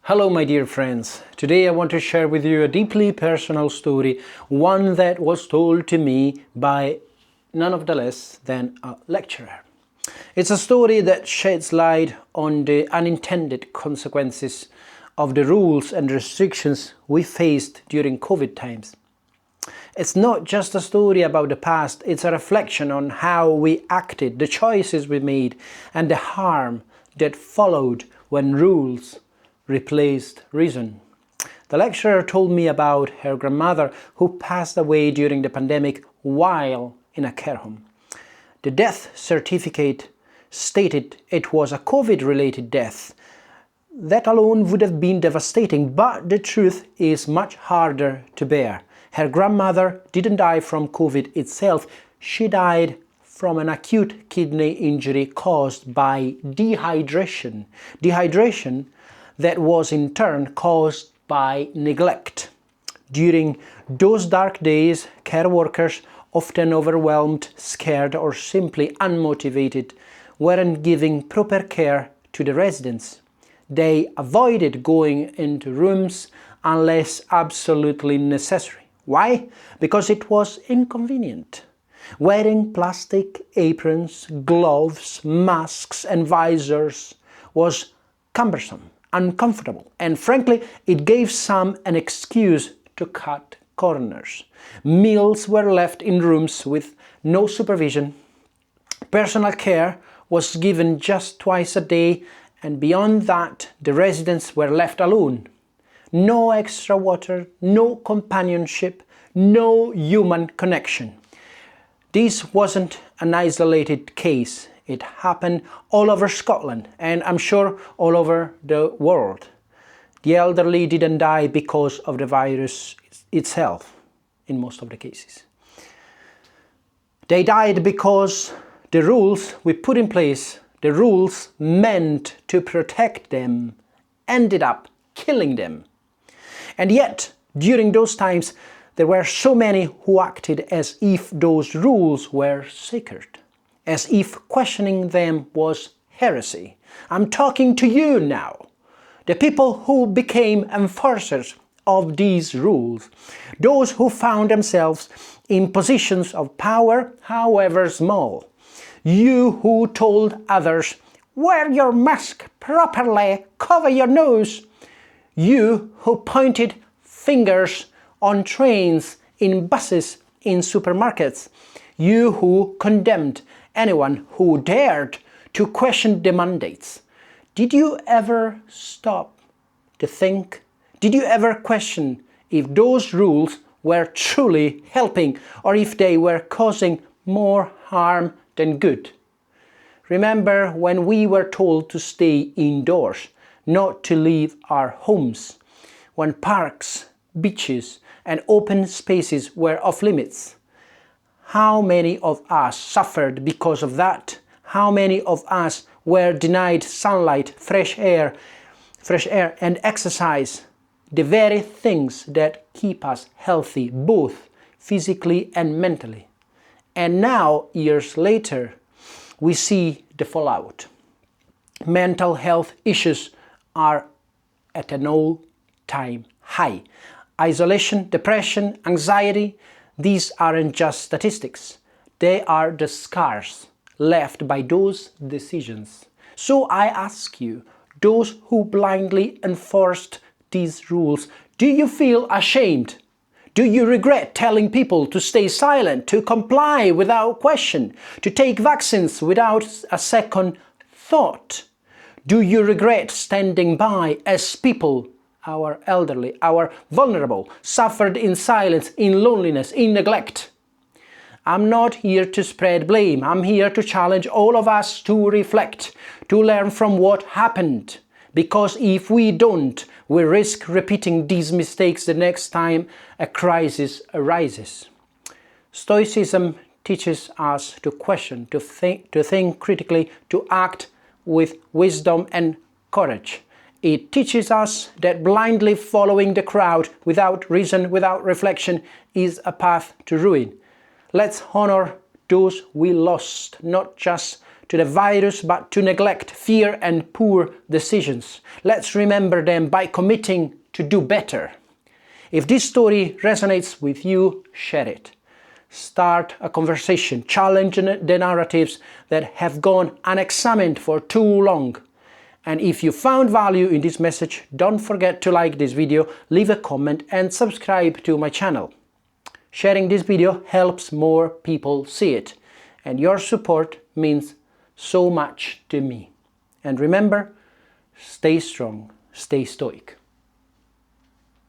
Hello my dear friends, today I want to share with you a deeply personal story, one that was told to me by none of the less than a lecturer. It's a story that sheds light on the unintended consequences of the rules and restrictions we faced during COVID times. It's not just a story about the past, it's a reflection on how we acted, the choices we made, and the harm that followed when rules replaced reason. The lecturer told me about her grandmother who passed away during the pandemic while in a care home. The death certificate stated it was a COVID-related death. That alone would have been devastating, but the truth is much harder to bear. Her grandmother didn't die from COVID itself, she died from an acute kidney injury caused by dehydration. Dehydration that was in turn caused by neglect. During those dark days, care workers, often overwhelmed, scared, or simply unmotivated, weren't giving proper care to the residents. They avoided going into rooms unless absolutely necessary. Why? Because it was inconvenient. Wearing plastic aprons, gloves, masks, and visors was cumbersome, uncomfortable, and frankly, it gave some an excuse to cut corners. Meals were left in rooms with no supervision. Personal care was given just twice a day, and beyond that, the residents were left alone. No extra water, no companionship, no human connection. This wasn't an isolated case. It happened all over Scotland and I'm sure all over the world. The elderly didn't die because of the virus itself, in most of the cases. They died because the rules we put in place, the rules meant to protect them, ended up killing them. And yet, during those times, there were so many who acted as if those rules were sacred, as if questioning them was heresy. I'm talking to you now, the people who became enforcers of these rules, those who found themselves in positions of power, however small. You who told others, wear your mask properly, cover your nose. You who pointed fingers on trains, in buses, in supermarkets. You who condemned anyone who dared to question the mandates. Did you ever stop to think? Did you ever question if those rules were truly helping or if they were causing more harm than good? Remember when we were told to stay indoors, not to leave our homes, when parks, beaches, and open spaces were off limits? How many of us suffered because of that? How many of us were denied sunlight, fresh air and exercise, the very things that keep us healthy, both physically and mentally? And now, years later, we see the fallout. Mental health issues are at an all-time high. Isolation, depression, anxiety, these aren't just statistics. They are the scars left by those decisions. So I ask you, those who blindly enforced these rules, do you feel ashamed? Do you regret telling people to stay silent, to comply without question, to take vaccines without a second thought? Do you regret standing by as people, our elderly, our vulnerable, suffered in silence, in loneliness, in neglect? I'm not here to spread blame. I'm here to challenge all of us to reflect, to learn from what happened. Because if we don't, we risk repeating these mistakes the next time a crisis arises. Stoicism teaches us to question, to think critically, to act with wisdom and courage. It teaches us that blindly following the crowd without reason, without reflection, is a path to ruin. Let's honor those we lost, not just to the virus, but to neglect, fear and poor decisions. Let's remember them by committing to do better. If this story resonates with you, share it. Start a conversation, challenge the narratives that have gone unexamined for too long. And if you found value in this message, don't forget to like this video, leave a comment and subscribe to my channel. Sharing this video helps more people see it, and your support means so much to me. And remember, stay strong, stay stoic.